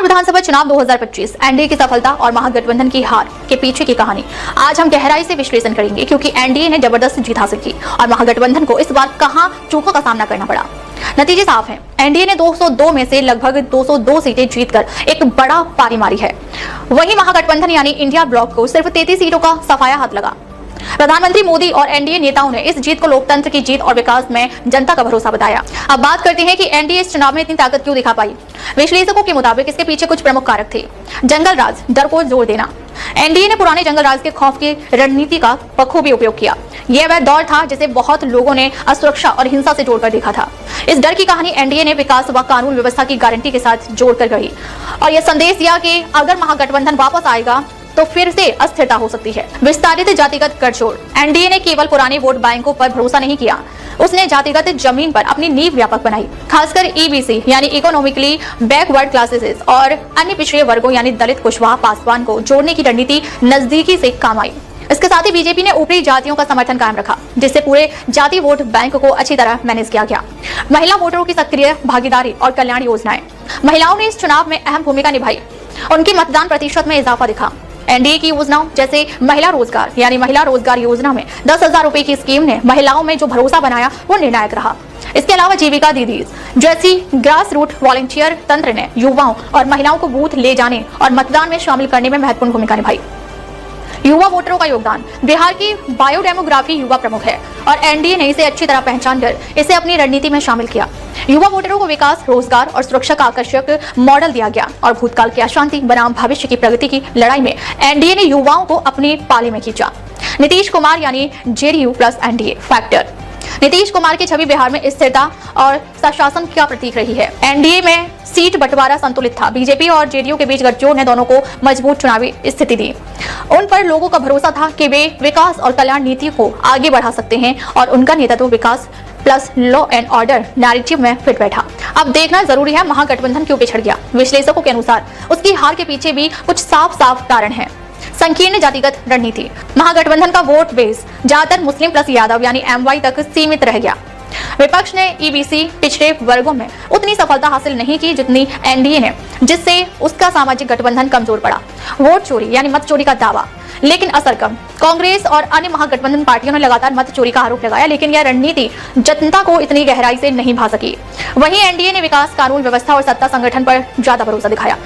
विधानसभा चुनाव 2025 एनडीए की सफलता और महागठबंधन की हार के पीछे की कहानी आज हम गहराई से विश्लेषण करेंगे, क्योंकि एनडीए ने जबरदस्त जीत हासिल की और महागठबंधन को इस बार कहां चूकों का सामना करना पड़ा। नतीजे साफ हैं। एनडीए ने 202 में से लगभग 202 सीटें जीतकर एक बड़ा पारी मारी है। वहीं महागठबंधन यानी इंडिया ब्लॉक को सिर्फ 33 सीटों का सफाया हाथ लगा। प्रधानमंत्री मोदी और एनडीए नेताओं ने इस जीत को लोकतंत्र की जीत और विकास में जनता का भरोसा बताया। अब बात करते हैं कि एनडीए इस चुनाव में इतनी ताकत क्यों दिखा पाई। विश्लेषकों के मुताबिक इसके पीछे कुछ प्रमुख कारक थे। जंगल राज, डर को जोर देना। एनडीए ने पुराने जंगल राज के खौफ की रणनीति का बखूबी उपयोग किया। यह वह दौर था जिसे बहुत लोगों ने असुरक्षा और हिंसा से जोड़कर देखा था। इस डर की कहानी एनडीए ने विकास व कानून व्यवस्था की गारंटी के साथ जोड़कर गढ़ी और यह संदेश दिया कि अगर महागठबंधन वापस आएगा तो फिर से अस्थिरता हो सकती है। विस्तारित जातिगत गठजोड़। एनडीए ने केवल पुराने वोट बैंकों पर भरोसा नहीं किया, उसने जातिगत जमीन पर अपनी नींव व्यापक बनाई। खासकर ईबीसी यानी इकोनॉमिकली बैकवर्ड क्लासेस और अन्य पिछड़े वर्गों यानी दलित, कुशवाहा, पासवान को जोड़ने की रणनीति नजदीकी से काम आई। इसके साथ ही बीजेपी ने ऊपरी जातियों का समर्थन कायम रखा, जिससे पूरे जाति वोट बैंक को अच्छी तरह मैनेज किया गया। महिला वोटरों की सक्रिय भागीदारी और कल्याण योजनाएं। महिलाओं ने इस चुनाव में अहम भूमिका निभाई, उनके मतदान प्रतिशत में इजाफा दिखा। एनडीए की योजनाओं जैसे महिला रोजगार यानी महिला रोजगार योजना में 10,000 रुपए की स्कीम ने महिलाओं में जो भरोसा बनाया वो निर्णायक रहा। इसके अलावा जीविका दीदी जैसी ग्रास रूट वॉलंटियर तंत्र ने युवाओं और महिलाओं को बूथ ले जाने और मतदान में शामिल करने में महत्वपूर्ण भूमिका निभाई। युवा वोटरों का योगदान। बिहार की बायोडेमोग्राफी युवा प्रमुख है और एनडीए ने इसे अच्छी तरह पहचान कर इसे अपनी रणनीति में शामिल किया। युवा वोटरों को विकास, रोजगार और सुरक्षा का आकर्षक मॉडल दिया गया और भूतकाल की अशांति बनाम भविष्य की प्रगति की लड़ाई में एनडीए ने युवाओं को अपने पाले में खींचा। नीतीश कुमार यानी JDU plus NDA factor. Nitish Kumar की छवि बिहार में स्थिरता और सुशासन का प्रतीक रही है। एनडीए में सीट बंटवारा संतुलित था। बीजेपी और जेडीयू के बीच गठजोड़ ने दोनों को मजबूत चुनावी स्थिति दी। उन पर लोगों का भरोसा था कि वे विकास और कल्याण नीति को आगे बढ़ा सकते हैं और उनका नेतृत्व विकास plus law and order narrative में फिट बैठा। अब देखना जरूरी है महागठबंधन क्यों पिछड़ गया। विश्लेषकों के अनुसार उसकी हार के पीछे भी कुछ साफ कारण है। संकीर्ण जातिगत रणनीति। महागठबंधन का वोट बेस ज्यादातर मुस्लिम प्लस यादव यानी एमवाई तक सीमित रह गया। विपक्ष ने ईबीसी पिछड़े वर्गों में उतनी सफलता हासिल नहीं की जितनी एनडीए ने, जिससे उसका सामाजिक गठबंधन कमजोर पड़ा। वोट चोरी यानी मत चोरी का दावा, लेकिन असर कम। कांग्रेस और अन्य महागठबंधन पार्टियों ने लगातार मत चोरी का आरोप लगाया, लेकिन यह रणनीति जनता को इतनी गहराई से नहीं भा सकी। वहीं एनडीए ने विकास, कानून व्यवस्था और सत्ता संगठन पर ज्यादा भरोसा दिखाया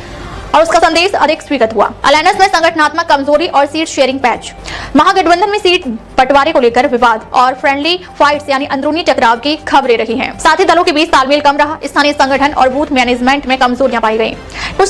और उसका संदेश अधिक स्वीकृत हुआ। अलायंस में संगठनात्मक कमजोरी और सीट शेयरिंग पैच। महागठबंधन में सीट बंटवारे को लेकर विवाद और फ्रेंडली फाइट्स यानी अंदरूनी टकराव की खबरें रही हैं। साथ ही दलों के बीच तालमेल कम रहा। स्थानीय संगठन और बूथ मैनेजमेंट में कमजोरियां पाई गई। कुछ